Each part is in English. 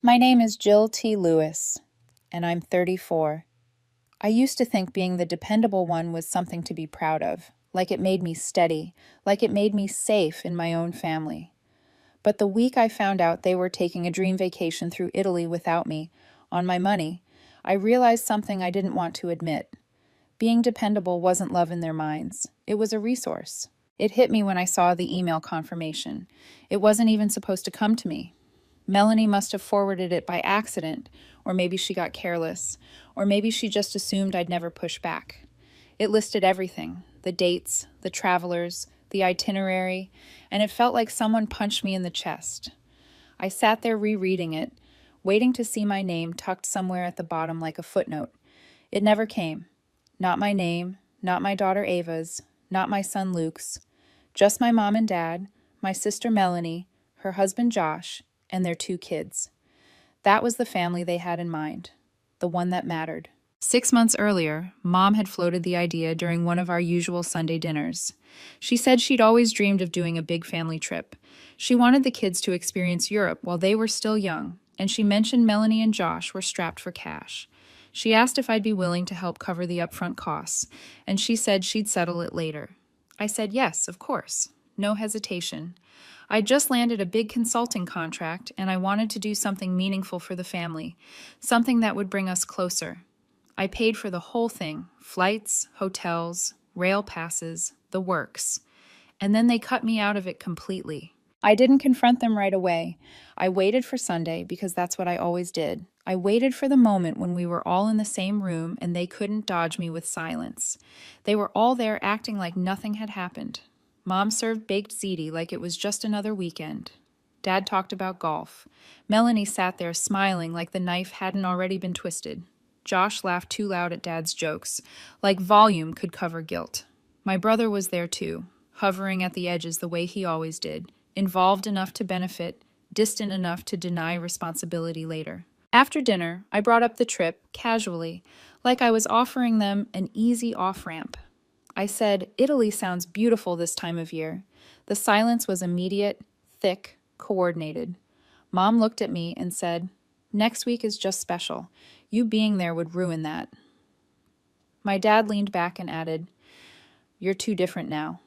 My name is Jill T. Lewis, and I'm 34. I used to think being the dependable one was something to be proud of, like it made me steady, like it made me safe in my own family. But the week I found out they were taking a dream vacation through Italy without me, on my money, I realized something I didn't want to admit. Being dependable wasn't love in their minds. It was a resource. It hit me when I saw the email confirmation. It wasn't even supposed to come to me. Melanie must have forwarded it by accident, or maybe she got careless, or maybe she just assumed I'd never push back. It listed everything: the dates, the travelers, the itinerary, and it felt like someone punched me in the chest. I sat there rereading it, waiting to see my name tucked somewhere at the bottom like a footnote. It never came. Not my name, not my daughter Ava's, not my son Luke's, just my mom and dad, my sister Melanie, her husband Josh, and their 2 kids. That was the family they had in mind, the one that mattered. 6 months earlier, Mom had floated the idea during one of our usual Sunday dinners. She said she'd always dreamed of doing a big family trip. She wanted the kids to experience Europe while they were still young, and she mentioned Melanie and Josh were strapped for cash. She asked if I'd be willing to help cover the upfront costs, and she said she'd settle it later. I said yes, of course. No hesitation. I'd just landed a big consulting contract, and I wanted to do something meaningful for the family, something that would bring us closer. I paid for the whole thing: flights, hotels, rail passes, the works. And then they cut me out of it completely. I didn't confront them right away. I waited for Sunday because that's what I always did. I waited for the moment when we were all in the same room and they couldn't dodge me with silence. They were all there acting like nothing had happened. Mom served baked ziti like it was just another weekend. Dad talked about golf. Melanie sat there smiling like the knife hadn't already been twisted. Josh laughed too loud at Dad's jokes, like volume could cover guilt. My brother was there too, hovering at the edges the way he always did, involved enough to benefit, distant enough to deny responsibility later. After dinner, I brought up the trip, casually, like I was offering them an easy off-ramp. I said, "Italy sounds beautiful this time of year." The silence was immediate, thick, coordinated. Mom looked at me and said, "Next week is just special. You being there would ruin that." My dad leaned back and added, "You're too different now."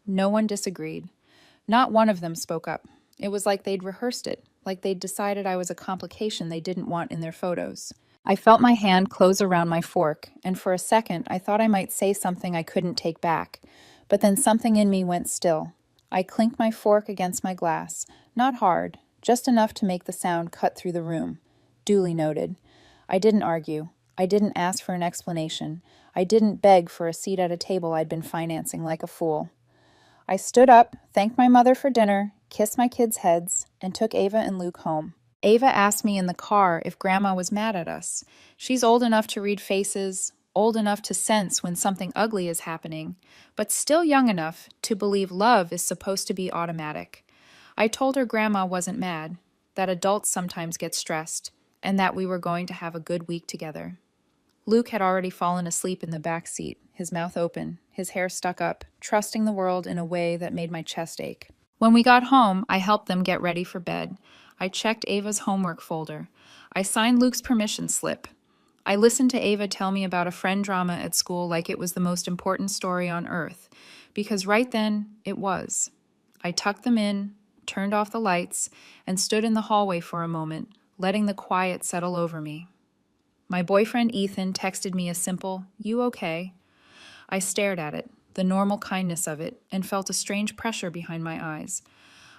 No one disagreed. Not one of them spoke up. It was like they'd rehearsed it, like they'd decided I was a complication they didn't want in their photos. I felt my hand close around my fork, and for a second I thought I might say something I couldn't take back, but then something in me went still. I clinked my fork against my glass, not hard, just enough to make the sound cut through the room. Duly noted. I didn't argue. I didn't ask for an explanation. I didn't beg for a seat at a table I'd been financing like a fool. I stood up, thanked my mother for dinner, kissed my kids' heads, and took Ava and Luke home. Ava asked me in the car if Grandma was mad at us. She's old enough to read faces, old enough to sense when something ugly is happening, but still young enough to believe love is supposed to be automatic. I told her Grandma wasn't mad, that adults sometimes get stressed, and that we were going to have a good week together. Luke had already fallen asleep in the back seat, his mouth open, his hair stuck up, trusting the world in a way that made my chest ache. When we got home, I helped them get ready for bed. I checked Ava's homework folder. I signed Luke's permission slip. I listened to Ava tell me about a friend drama at school like it was the most important story on earth, because right then, it was. I tucked them in, turned off the lights, and stood in the hallway for a moment, letting the quiet settle over me. My boyfriend Ethan texted me a simple, "You okay?" I stared at it, the normal kindness of it, and felt a strange pressure behind my eyes.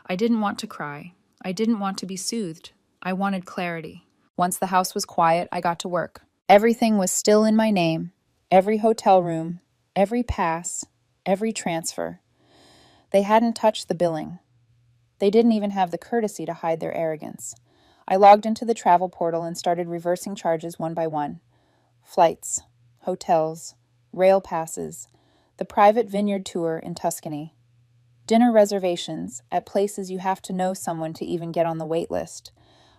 I didn't want to cry. I didn't want to be soothed. I wanted clarity. Once the house was quiet, I got to work. Everything was still in my name. Every hotel room, every pass, every transfer. They hadn't touched the billing. They didn't even have the courtesy to hide their arrogance. I logged into the travel portal and started reversing charges one by one. Flights, hotels, rail passes, the private vineyard tour in Tuscany, dinner reservations at places you have to know someone to even get on the wait list.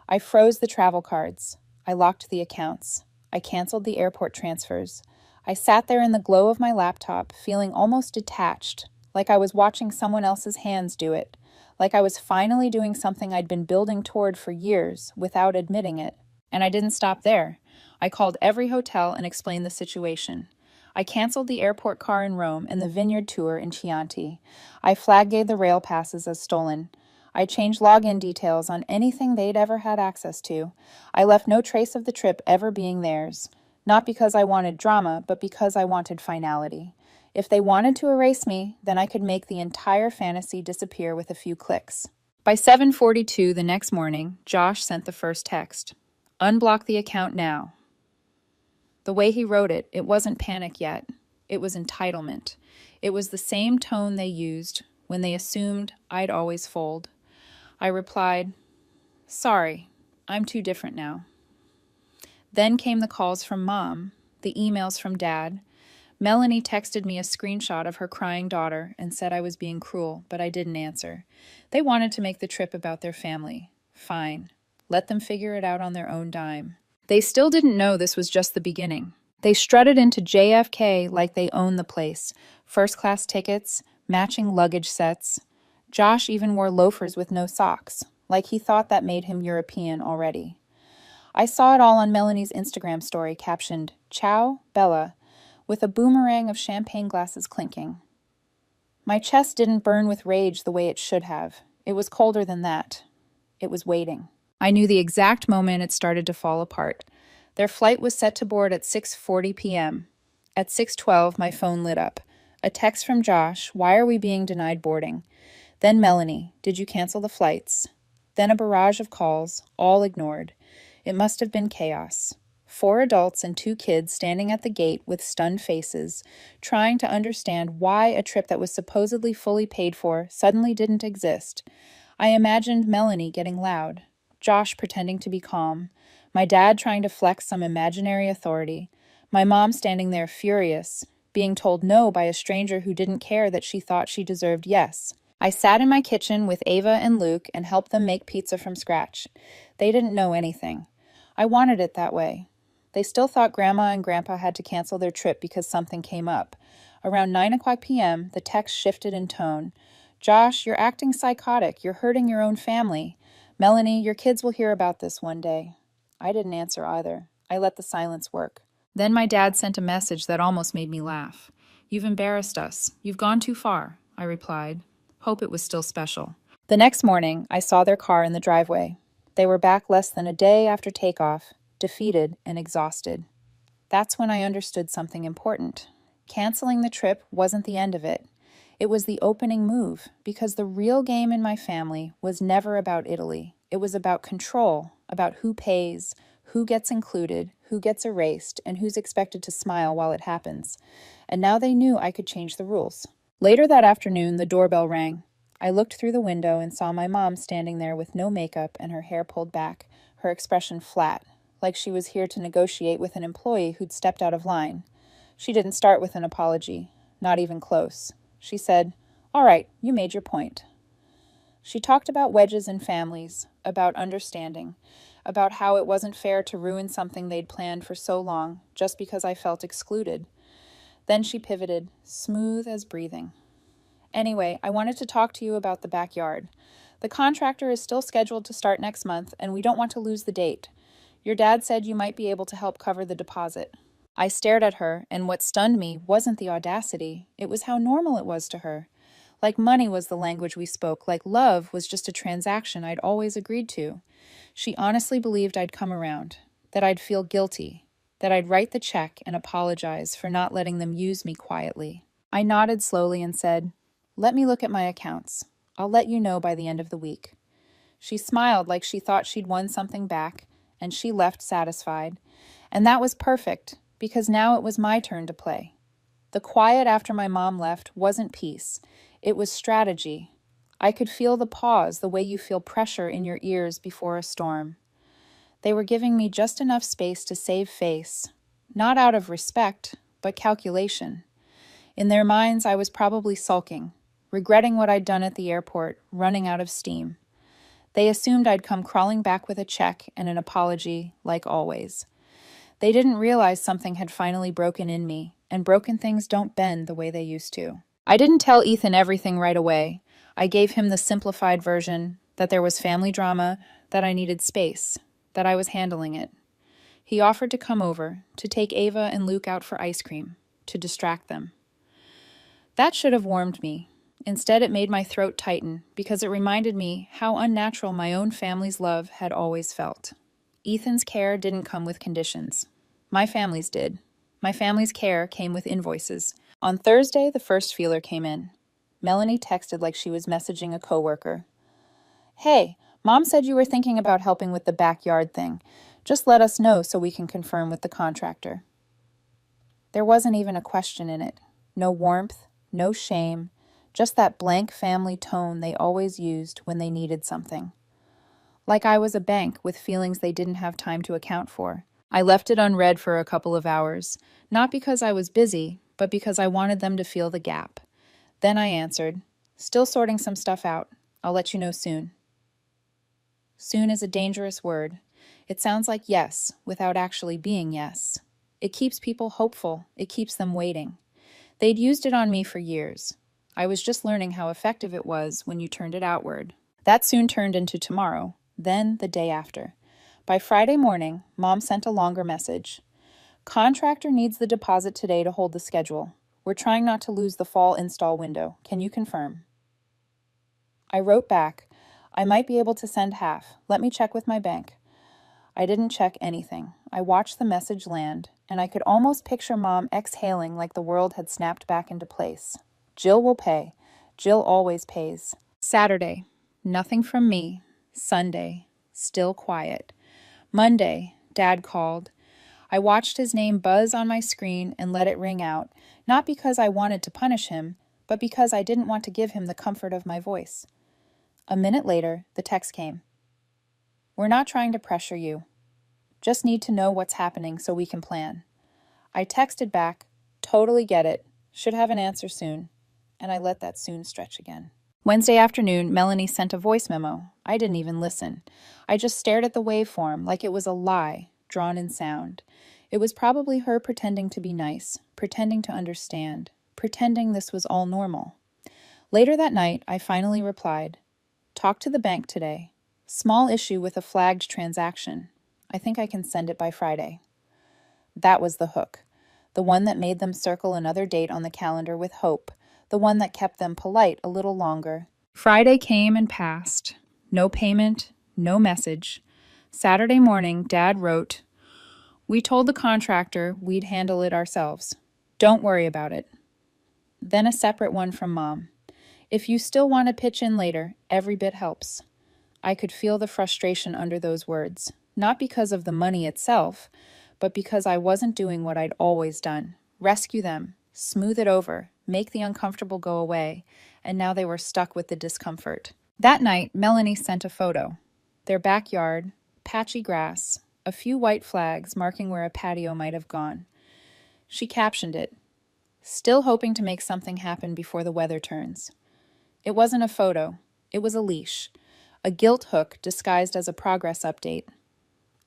I froze the travel cards. I locked the accounts. I canceled the airport transfers. I sat there in the glow of my laptop, feeling almost detached, like I was watching someone else's hands do it, like I was finally doing something I'd been building toward for years without admitting it. And I didn't stop there. I called every hotel and explained the situation. I canceled the airport car in Rome and the vineyard tour in Chianti. I flagged the rail passes as stolen. I changed login details on anything they'd ever had access to. I left no trace of the trip ever being theirs. Not because I wanted drama, but because I wanted finality. If they wanted to erase me, then I could make the entire fantasy disappear with a few clicks. By 7:42 the next morning, Josh sent the first text. Unblock the account now. The way he wrote it, it wasn't panic yet. It was entitlement. It was the same tone they used when they assumed I'd always fold. I replied, sorry, I'm too different now. Then came the calls from Mom, the emails from Dad. Melanie texted me a screenshot of her crying daughter and said I was being cruel, but I didn't answer. They wanted to make the trip about their family. Fine. Let them figure it out on their own dime. They still didn't know this was just the beginning. They strutted into JFK like they owned the place. First-class tickets, matching luggage sets. Josh even wore loafers with no socks, like he thought that made him European already. I saw it all on Melanie's Instagram story captioned, Ciao, Bella, with a boomerang of champagne glasses clinking. My chest didn't burn with rage the way it should have. It was colder than that. It was waiting. I knew the exact moment it started to fall apart. Their flight was set to board at 6:40 p.m. At 6:12, my phone lit up. A text from Josh, why are we being denied boarding? Then Melanie, did you cancel the flights? Then a barrage of calls, all ignored. It must have been chaos. 4 adults and 2 kids standing at the gate with stunned faces, trying to understand why a trip that was supposedly fully paid for suddenly didn't exist. I imagined Melanie getting loud, Josh pretending to be calm, my dad trying to flex some imaginary authority, my mom standing there furious, being told no by a stranger who didn't care that she thought she deserved yes. I sat in my kitchen with Ava and Luke and helped them make pizza from scratch. They didn't know anything. I wanted it that way. They still thought Grandma and Grandpa had to cancel their trip because something came up. Around 9 o'clock p.m., the text shifted in tone. Josh, you're acting psychotic. You're hurting your own family. Melanie, your kids will hear about this one day. I didn't answer either. I let the silence work. Then my dad sent a message that almost made me laugh. You've embarrassed us. You've gone too far, I replied. Hope it was still special. The next morning, I saw their car in the driveway. They were back less than a day after takeoff, defeated and exhausted. That's when I understood something important. Canceling the trip wasn't the end of it. It was the opening move, because the real game in my family was never about Italy. It was about control, about who pays, who gets included, who gets erased, and who's expected to smile while it happens. And now they knew I could change the rules. Later that afternoon, the doorbell rang. I looked through the window and saw my mom standing there with no makeup and her hair pulled back, her expression flat, like she was here to negotiate with an employee who'd stepped out of line. She didn't start with an apology, not even close. She said, "All right, you made your point." She talked about wedges in families, about understanding, about how it wasn't fair to ruin something they'd planned for so long just because I felt excluded. Then she pivoted, smooth as breathing. Anyway, I wanted to talk to you about the backyard. The contractor is still scheduled to start next month, and we don't want to lose the date. Your dad said you might be able to help cover the deposit. I stared at her, and what stunned me wasn't the audacity. It was how normal it was to her. Like money was the language we spoke, like love was just a transaction I'd always agreed to. She honestly believed I'd come around, that I'd feel guilty, that I'd write the check and apologize for not letting them use me quietly. I nodded slowly and said, "Let me look at my accounts. I'll let you know by the end of the week." She smiled like she thought she'd won something back, and she left satisfied. And that was perfect, because now it was my turn to play. The quiet after my mom left wasn't peace. It was strategy. I could feel the pause, the way you feel pressure in your ears before a storm. They were giving me just enough space to save face, not out of respect, but calculation. In their minds, I was probably sulking, regretting what I'd done at the airport, running out of steam. They assumed I'd come crawling back with a check and an apology, like always. They didn't realize something had finally broken in me, and broken things don't bend the way they used to. I didn't tell Ethan everything right away. I gave him the simplified version that there was family drama, that I needed space, that I was handling it. He offered to come over, to take Ava and Luke out for ice cream, to distract them. That should have warmed me. Instead, it made my throat tighten because it reminded me how unnatural my own family's love had always felt. Ethan's care didn't come with conditions. My family's did. My family's care came with invoices. On Thursday, the first feeler came in. Melanie texted like she was messaging a coworker. Hey, Mom said you were thinking about helping with the backyard thing. Just let us know so we can confirm with the contractor. There wasn't even a question in it. No warmth, no shame, just that blank family tone they always used when they needed something. Like I was a bank with feelings they didn't have time to account for. I left it unread for a couple of hours, not because I was busy, but because I wanted them to feel the gap. Then I answered, still sorting some stuff out. I'll let you know soon. Soon is a dangerous word. It sounds like yes, without actually being yes. It keeps people hopeful. It keeps them waiting. They'd used it on me for years. I was just learning how effective it was when you turned it outward. That soon turned into tomorrow, then the day after. By Friday morning, Mom sent a longer message. Contractor needs the deposit today to hold the schedule. We're trying not to lose the fall install window. Can you confirm? I wrote back, I might be able to send half. Let me check with my bank. I didn't check anything. I watched the message land, and I could almost picture Mom exhaling like the world had snapped back into place. Jill will pay. Jill always pays. Saturday, nothing from me. Sunday, still quiet. Monday, Dad called. I watched his name buzz on my screen and let it ring out, not because I wanted to punish him, but because I didn't want to give him the comfort of my voice. A minute later, the text came. We're not trying to pressure you. Just need to know what's happening so we can plan. I texted back, totally get it, should have an answer soon, and I let that soon stretch again. Wednesday afternoon, Melanie sent a voice memo. I didn't even listen. I just stared at the waveform like it was a lie, drawn in sound. It was probably her pretending to be nice, pretending to understand, pretending this was all normal. Later that night, I finally replied, talk to the bank today. Small issue with a flagged transaction. I think I can send it by Friday. That was the hook. The one that made them circle another date on the calendar with hope. The one that kept them polite a little longer. Friday came and passed. No payment, no message. Saturday morning, Dad wrote, we told the contractor we'd handle it ourselves. Don't worry about it. Then a separate one from Mom. If you still want to pitch in later, every bit helps. I could feel the frustration under those words, not because of the money itself, but because I wasn't doing what I'd always done. Rescue them, smooth it over, make the uncomfortable go away, and now they were stuck with the discomfort. That night, Melanie sent a photo. Their backyard, patchy grass, a few white flags marking where a patio might have gone. She captioned it, still hoping to make something happen before the weather turns. It wasn't a photo, it was a leash. A guilt hook disguised as a progress update.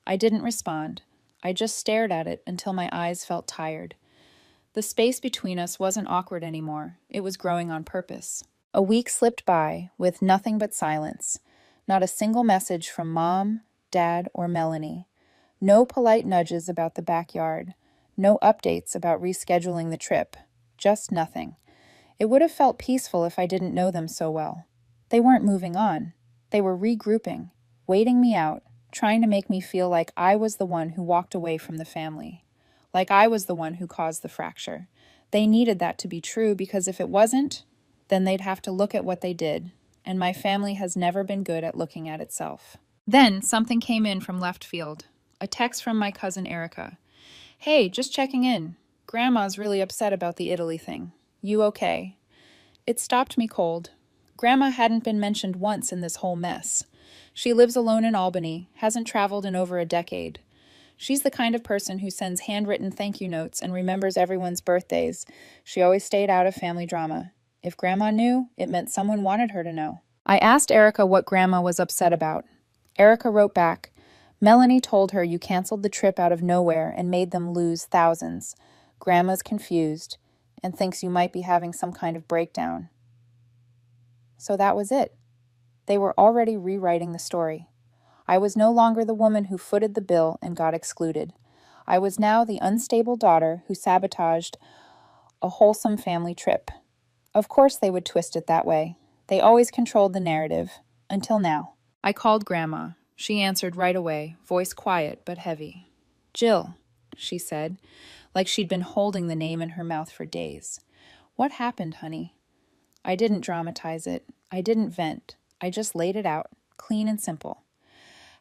I didn't respond. I just stared at it until my eyes felt tired. The space between us wasn't awkward anymore. It was growing on purpose. A week slipped by with nothing but silence. Not a single message from Mom, Dad, or Melanie. No polite nudges about the backyard. No updates about rescheduling the trip. Just nothing. It would have felt peaceful if I didn't know them so well. They weren't moving on. They were regrouping, waiting me out, trying to make me feel like I was the one who walked away from the family, like I was the one who caused the fracture. They needed that to be true because if it wasn't, then they'd have to look at what they did, and my family has never been good at looking at itself. Then something came in from left field, a text from my cousin Erica. Hey, just checking in. Grandma's really upset about the Italy thing. You okay? It stopped me cold. Grandma hadn't been mentioned once in this whole mess. She lives alone in Albany, hasn't traveled in over a decade. She's the kind of person who sends handwritten thank you notes and remembers everyone's birthdays. She always stayed out of family drama. If Grandma knew, it meant someone wanted her to know. I asked Erica what Grandma was upset about. Erica wrote back, Melanie told her you canceled the trip out of nowhere and made them lose thousands. Grandma's confused. and thinks you might be having some kind of breakdown. So that was it. They were already rewriting the story. I was no longer the woman who footed the bill and got excluded. I was now the unstable daughter who sabotaged a wholesome family trip. Of course they would twist it that way. They always controlled the narrative. Until now. I called Grandma. She answered right away, voice quiet but heavy. "Jill," she said, like she'd been holding the name in her mouth for days. "What happened, honey?" I didn't dramatize it. I didn't vent. I just laid it out, clean and simple.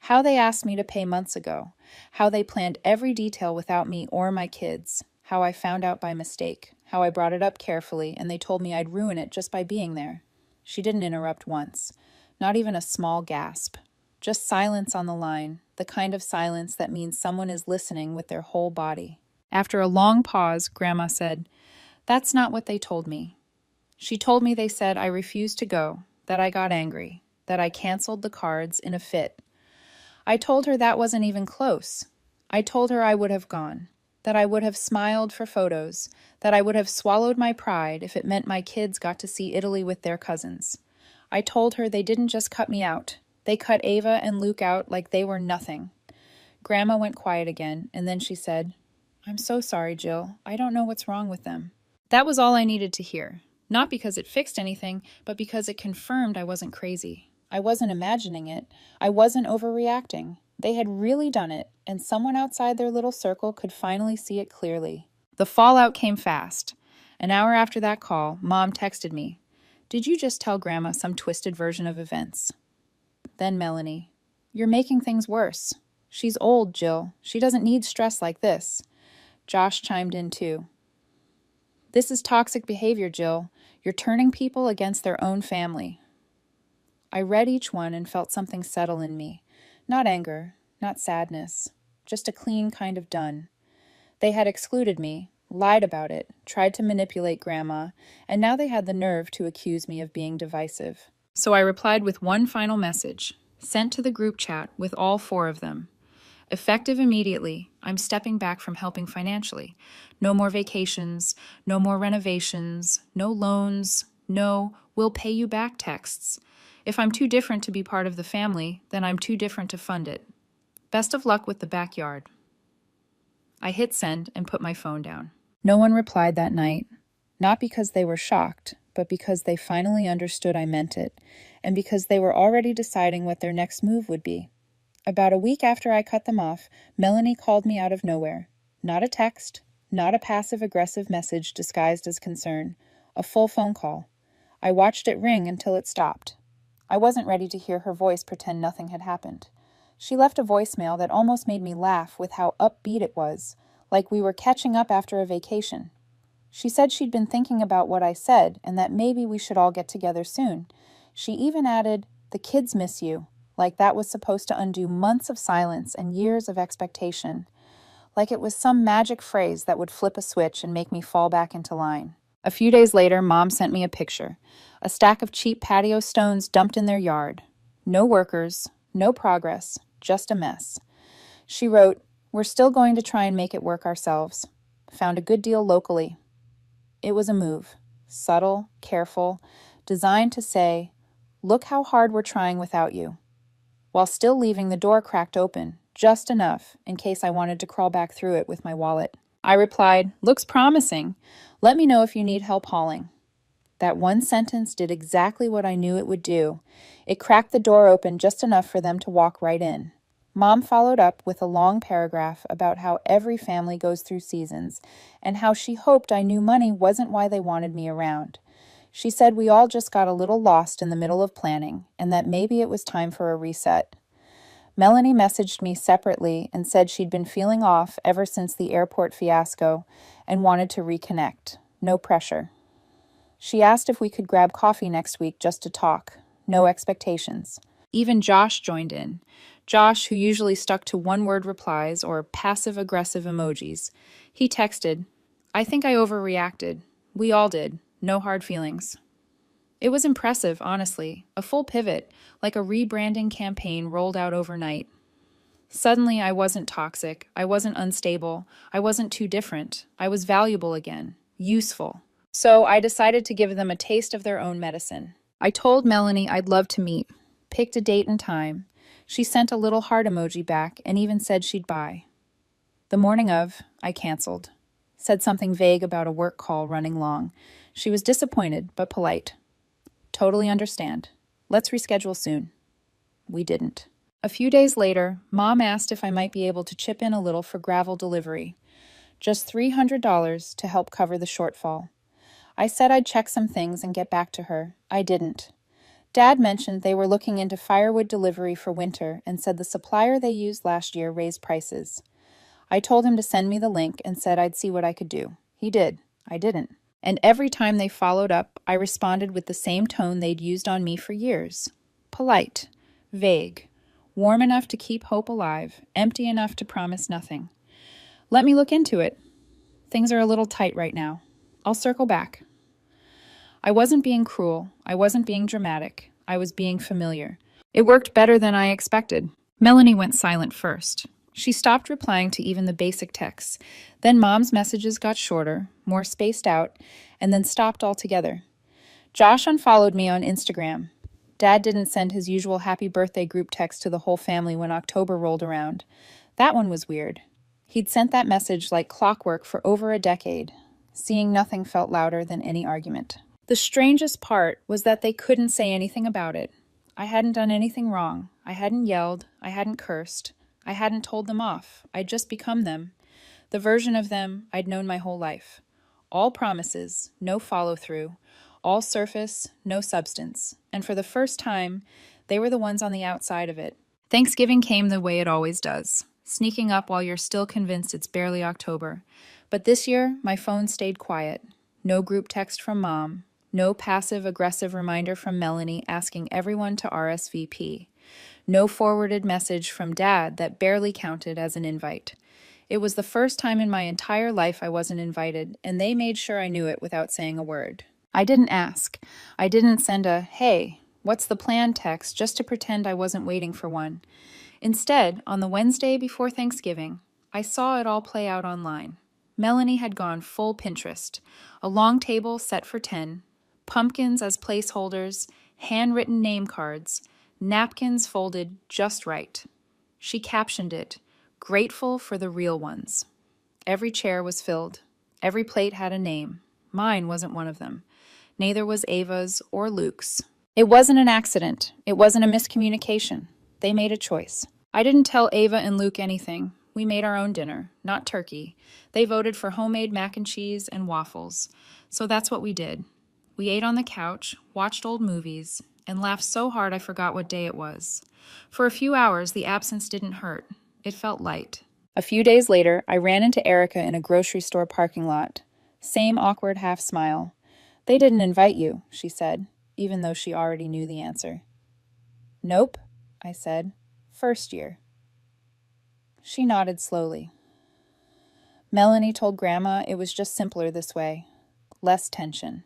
How they asked me to pay months ago. How they planned every detail without me or my kids. How I found out by mistake. How I brought it up carefully and they told me I'd ruin it just by being there. She didn't interrupt once. Not even a small gasp. Just silence on the line, the kind of silence that means someone is listening with their whole body. After a long pause, Grandma said, "That's not what they told me. She told me they said I refused to go, that I got angry, that I canceled the cards in a fit. I told her that wasn't even close. I told her I would have gone, that I would have smiled for photos, that I would have swallowed my pride if it meant my kids got to see Italy with their cousins. I told her they didn't just cut me out. They cut Ava and Luke out like they were nothing." Grandma went quiet again, and then she said, "I'm so sorry, Jill. I don't know what's wrong with them." That was all I needed to hear. Not because it fixed anything, but because it confirmed I wasn't crazy. I wasn't imagining it. I wasn't overreacting. They had really done it, and someone outside their little circle could finally see it clearly. The fallout came fast. An hour after that call, Mom texted me, "Did you just tell Grandma some twisted version of events?" Then Melanie, "You're making things worse. She's old, Jill. She doesn't need stress like this." Josh chimed in too. "This is toxic behavior, Jill. You're turning people against their own family." I read each one and felt something settle in me. Not anger, not sadness, just a clean kind of done. They had excluded me, lied about it, tried to manipulate Grandma, and now they had the nerve to accuse me of being divisive. So I replied with one final message, sent to the group chat with all 4 of them. Effective immediately, I'm stepping back from helping financially. No more vacations, no more renovations, no loans, no "we'll pay you back" texts. If I'm too different to be part of the family, then I'm too different to fund it. Best of luck with the backyard. I hit send and put my phone down. No one replied that night, not because they were shocked, but because they finally understood I meant it, and because they were already deciding what their next move would be. About a week after I cut them off, Melanie called me out of nowhere. Not a text, not a passive-aggressive message disguised as concern, a full phone call. I watched it ring until it stopped. I wasn't ready to hear her voice pretend nothing had happened. She left a voicemail that almost made me laugh with how upbeat it was, like we were catching up after a vacation. She said she'd been thinking about what I said and that maybe we should all get together soon. She even added, "The kids miss you," like that was supposed to undo months of silence and years of expectation. Like it was some magic phrase that would flip a switch and make me fall back into line. A few days later, Mom sent me a picture. A stack of cheap patio stones dumped in their yard. No workers, no progress, just a mess. She wrote, "We're still going to try and make it work ourselves. Found a good deal locally." It was a move. Subtle, careful, designed to say, "Look how hard we're trying without you," while still leaving the door cracked open, just enough in case I wanted to crawl back through it with my wallet. I replied, "Looks promising. Let me know if you need help hauling." That one sentence did exactly what I knew it would do. It cracked the door open just enough for them to walk right in. Mom followed up with a long paragraph about how every family goes through seasons and how she hoped I knew money wasn't why they wanted me around. She said we all just got a little lost in the middle of planning and that maybe it was time for a reset. Melanie messaged me separately and said she'd been feeling off ever since the airport fiasco and wanted to reconnect. No pressure. She asked if we could grab coffee next week just to talk. No expectations. Even Josh joined in. Josh, who usually stuck to one-word replies or passive-aggressive emojis. He texted, "I think I overreacted. We all did. No hard feelings." It was impressive, honestly. A full pivot, like a rebranding campaign rolled out overnight. Suddenly, I wasn't toxic. I wasn't unstable. I wasn't too different. I was valuable again. Useful. So I decided to give them a taste of their own medicine. I told Melanie I'd love to meet, picked a date and time. She sent a little heart emoji back and even said she'd buy. The morning of, I canceled. Said something vague about a work call running long. She was disappointed, but polite. Totally understand. Let's reschedule soon. We didn't. A few days later, Mom asked if I might be able to chip in a little for gravel delivery. Just $300 to help cover the shortfall. I said I'd check some things and get back to her. I didn't. Dad mentioned they were looking into firewood delivery for winter and said the supplier they used last year raised prices. I told him to send me the link and said I'd see what I could do. He did. I didn't. And every time they followed up, I responded with the same tone they'd used on me for years. Polite, vague, warm enough to keep hope alive, empty enough to promise nothing. Let me look into it. Things are a little tight right now. I'll circle back. I wasn't being cruel. I wasn't being dramatic. I was being familiar. It worked better than I expected. Melanie went silent first. She stopped replying to even the basic texts. Then Mom's messages got shorter, more spaced out, and then stopped altogether. Josh unfollowed me on Instagram. Dad didn't send his usual happy birthday group text to the whole family when October rolled around. That one was weird. He'd sent that message like clockwork for over a decade. Seeing nothing felt louder than any argument. The strangest part was that they couldn't say anything about it. I hadn't done anything wrong. I hadn't yelled. I hadn't cursed. I hadn't told them off. I'd just become them. The version of them I'd known my whole life. All promises, no follow-through. All surface, no substance. And for the first time, they were the ones on the outside of it. Thanksgiving came the way it always does, sneaking up while you're still convinced it's barely October. But this year, my phone stayed quiet. No group text from Mom. No passive-aggressive reminder from Melanie asking everyone to RSVP. No forwarded message from Dad that barely counted as an invite. It was the first time in my entire life I wasn't invited, and they made sure I knew it without saying a word. I didn't ask. I didn't send a, "Hey, what's the plan?" text just to pretend I wasn't waiting for one. Instead, on the Wednesday before Thanksgiving, I saw it all play out online. Melanie had gone full Pinterest. A long table set for 10, pumpkins as placeholders, handwritten name cards, napkins folded just right. She captioned it, "Grateful for the real ones." Every chair was filled. Every plate had a name. Mine wasn't one of them. Neither was Ava's or Luke's. It wasn't an accident. It wasn't a miscommunication. They made a choice. I didn't tell Ava and Luke anything. We made our own dinner, not turkey. They voted for homemade mac and cheese and waffles. So that's what we did. We ate on the couch, watched old movies, and laughed so hard I forgot what day it was. For a few hours, the absence didn't hurt. It felt light. A few days later, I ran into Erica in a grocery store parking lot. Same awkward half smile. "They didn't invite you," she said, even though she already knew the answer. "Nope," I said. "First year." She nodded slowly. Melanie told Grandma it was just simpler this way. Less tension.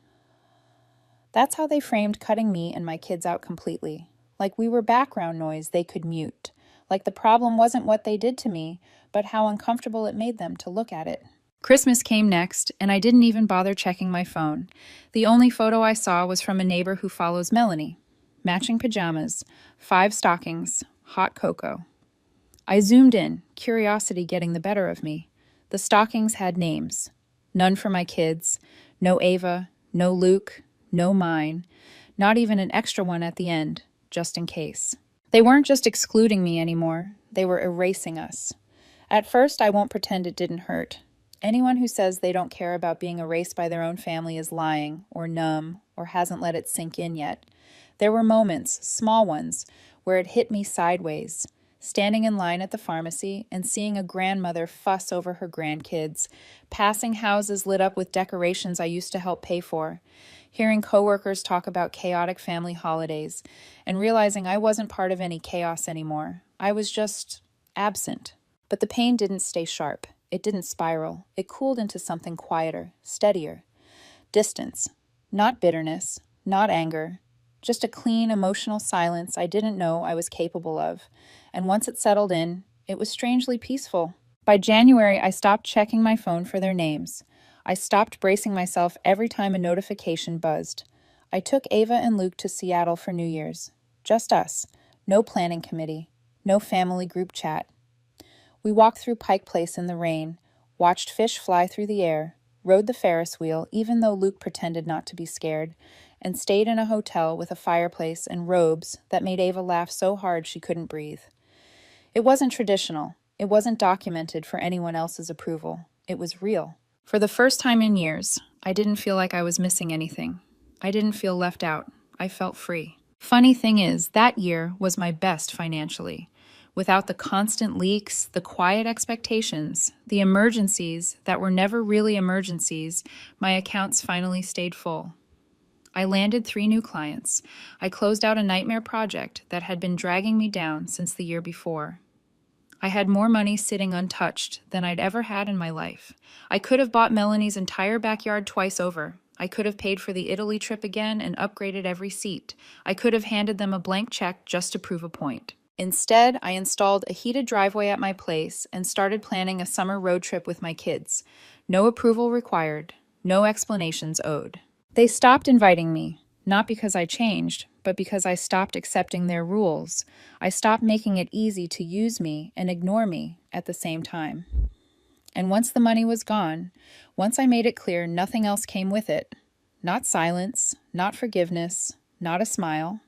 That's how they framed cutting me and my kids out completely. Like we were background noise they could mute. Like the problem wasn't what they did to me, but how uncomfortable it made them to look at it. Christmas came next, and I didn't even bother checking my phone. The only photo I saw was from a neighbor who follows Melanie. Matching pajamas, 5 stockings, hot cocoa. I zoomed in, curiosity getting the better of me. The stockings had names. None for my kids. No Ava, no Luke, no mine. Not even an extra one at the end, just in case. They weren't just excluding me anymore. They were erasing us. At first, I won't pretend it didn't hurt. Anyone who says they don't care about being erased by their own family is lying, or numb, or hasn't let it sink in yet. There were moments, small ones, where it hit me sideways. Standing in line at the pharmacy and seeing a grandmother fuss over her grandkids, passing houses lit up with decorations I used to help pay for, hearing coworkers talk about chaotic family holidays, and realizing I wasn't part of any chaos anymore. I was just absent. But the pain didn't stay sharp. It didn't spiral. It cooled into something quieter, steadier. Distance. Not bitterness, not anger, just a clean, emotional silence I didn't know I was capable of. And once it settled in, it was strangely peaceful. By January, I stopped checking my phone for their names. I stopped bracing myself every time a notification buzzed. I took Ava and Luke to Seattle for New Year's. Just us. No planning committee. No family group chat. We walked through Pike Place in the rain, watched fish fly through the air, rode the Ferris wheel even though Luke pretended not to be scared, and stayed in a hotel with a fireplace and robes that made Ava laugh so hard she couldn't breathe. It wasn't traditional. It wasn't documented for anyone else's approval. It was real. For the first time in years, I didn't feel like I was missing anything. I didn't feel left out. I felt free. Funny thing is, that year was my best financially. Without the constant leaks, the quiet expectations, the emergencies that were never really emergencies, my accounts finally stayed full. I landed 3 new clients. I closed out a nightmare project that had been dragging me down since the year before. I had more money sitting untouched than I'd ever had in my life. I could have bought Melanie's entire backyard twice over. I could have paid for the Italy trip again and upgraded every seat. I could have handed them a blank check just to prove a point. Instead, I installed a heated driveway at my place and started planning a summer road trip with my kids. No approval required, no explanations owed. They stopped inviting me, not because I changed, but because I stopped accepting their rules. I stopped making it easy to use me and ignore me at the same time. And once the money was gone, once I made it clear nothing else came with it, not silence, not forgiveness, not a smile,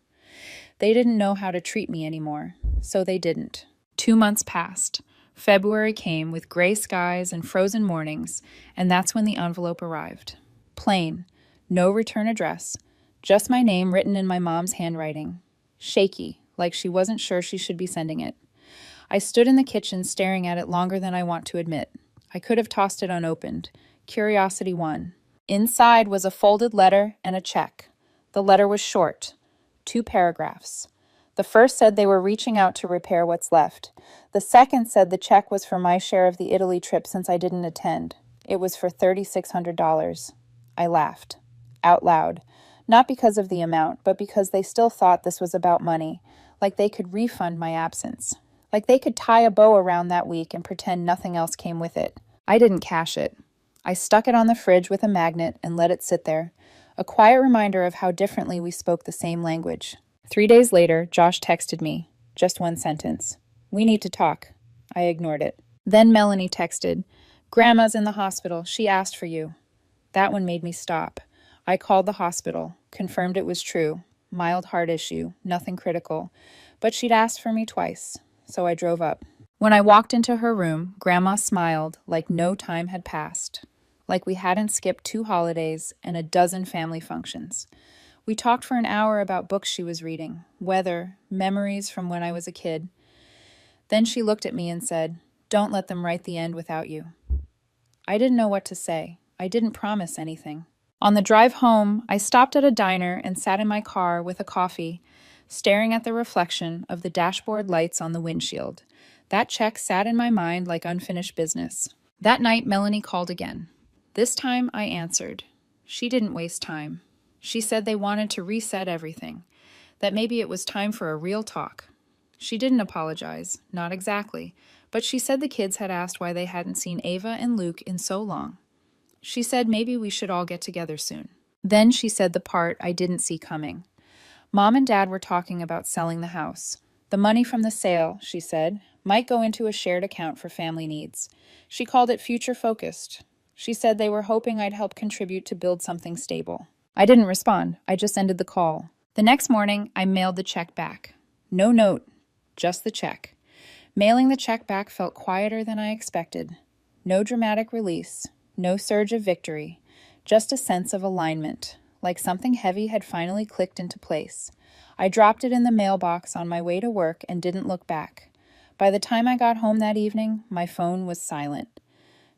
they didn't know how to treat me anymore, so they didn't. 2 months passed. February came with gray skies and frozen mornings, and that's when the envelope arrived. Plain, no return address, just my name written in my mom's handwriting. Shaky, like she wasn't sure she should be sending it. I stood in the kitchen staring at it longer than I want to admit. I could have tossed it unopened. Curiosity won. Inside was a folded letter and a check. The letter was short. 2 paragraphs. The first said they were reaching out to repair what's left. The second said the check was for my share of the Italy trip since I didn't attend. It was for $3,600. I laughed. Out loud. Not because of the amount, but because they still thought this was about money, like they could refund my absence, like they could tie a bow around that week and pretend nothing else came with it. I didn't cash it. I stuck it on the fridge with a magnet and let it sit there, a quiet reminder of how differently we spoke the same language. 3 days later, Josh texted me, just 1 sentence. "We need to talk." I ignored it. Then Melanie texted, "Grandma's in the hospital. She asked for you." That one made me stop. I called the hospital, confirmed it was true, mild heart issue, nothing critical, but she'd asked for me twice, so I drove up. When I walked into her room, Grandma smiled like no time had passed, like we hadn't skipped 2 holidays and a dozen family functions. We talked for an hour about books she was reading, weather, memories from when I was a kid. Then she looked at me and said, "Don't let them write the end without you." I didn't know what to say. I didn't promise anything. On the drive home, I stopped at a diner and sat in my car with a coffee, staring at the reflection of the dashboard lights on the windshield. That check sat in my mind like unfinished business. That night, Melanie called again. This time, I answered. She didn't waste time. She said they wanted to reset everything, that maybe it was time for a real talk. She didn't apologize, not exactly, but she said the kids had asked why they hadn't seen Ava and Luke in so long. She said maybe we should all get together soon. Then she said the part I didn't see coming. Mom and Dad were talking about selling the house. The money from the sale, she said, might go into a shared account for family needs. She called it future-focused. She said they were hoping I'd help contribute to build something stable. I didn't respond. I just ended the call. The next morning, I mailed the check back. No note, just the check. Mailing the check back felt quieter than I expected. No dramatic release. No surge of victory, just a sense of alignment, like something heavy had finally clicked into place. I dropped it in the mailbox on my way to work and didn't look back. By the time I got home that evening, my phone was silent.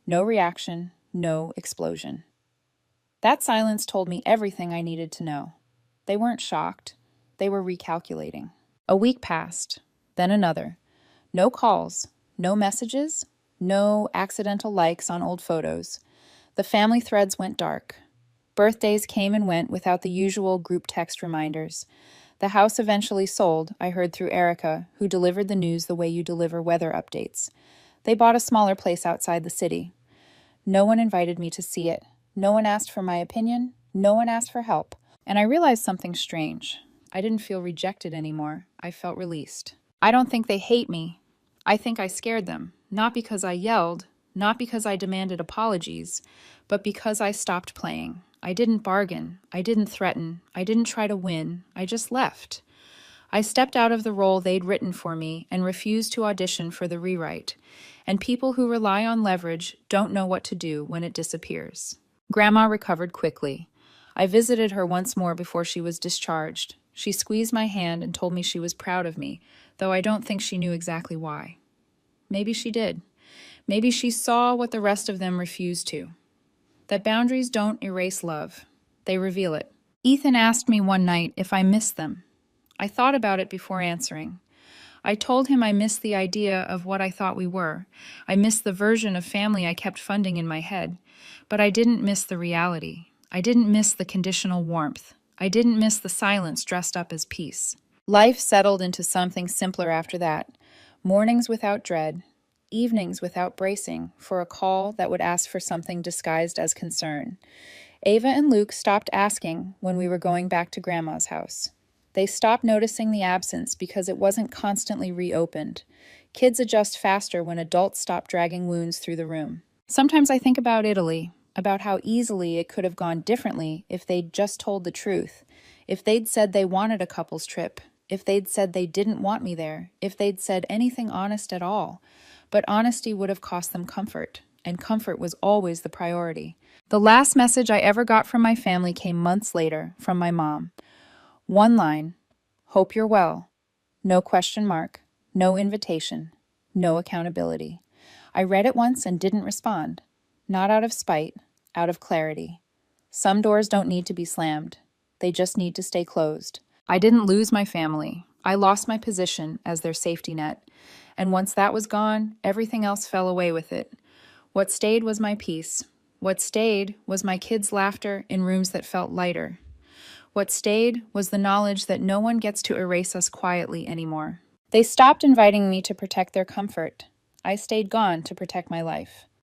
No reaction, no explosion. That silence told me everything I needed to know. They weren't shocked. They were recalculating. A week passed, then another. No calls, no messages, no accidental likes on old photos. The family threads went dark. Birthdays came and went without the usual group text reminders. The house eventually sold, I heard through Erica, who delivered the news the way you deliver weather updates. They bought a smaller place outside the city. No one invited me to see it. No one asked for my opinion. No one asked for help. And I realized something strange. I didn't feel rejected anymore. I felt released. I don't think they hate me. I think I scared them. Not because I yelled, not because I demanded apologies, but because I stopped playing. I didn't bargain. I didn't threaten. I didn't try to win. I just left. I stepped out of the role they'd written for me and refused to audition for the rewrite. And people who rely on leverage don't know what to do when it disappears. Grandma recovered quickly. I visited her once more before she was discharged. She squeezed my hand and told me she was proud of me, though I don't think she knew exactly why. Maybe she did. Maybe she saw what the rest of them refused to. That boundaries don't erase love. They reveal it. Ethan asked me one night if I missed them. I thought about it before answering. I told him I missed the idea of what I thought we were. I missed the version of family I kept funding in my head. But I didn't miss the reality. I didn't miss the conditional warmth. I didn't miss the silence dressed up as peace. Life settled into something simpler after that. Mornings without dread. Evenings without bracing for a call that would ask for something disguised as concern. Ava and Luke stopped asking when we were going back to Grandma's house. They stopped noticing the absence because it wasn't constantly reopened. Kids adjust faster when adults stop dragging wounds through the room. Sometimes I think about Italy, about how easily it could have gone differently if they'd just told the truth, if they'd said they wanted a couple's trip, if they'd said they didn't want me there, if they'd said anything honest at all. But honesty would have cost them comfort, and comfort was always the priority. The last message I ever got from my family came months later, from my mom. One line, "Hope you're well." No question mark, no invitation, no accountability. I read it once and didn't respond. Not out of spite, out of clarity. Some doors don't need to be slammed. They just need to stay closed. I didn't lose my family. I lost my position as their safety net. And once that was gone, everything else fell away with it. What stayed was my peace. What stayed was my kids' laughter in rooms that felt lighter. What stayed was the knowledge that no one gets to erase us quietly anymore. They stopped inviting me to protect their comfort. I stayed gone to protect my life.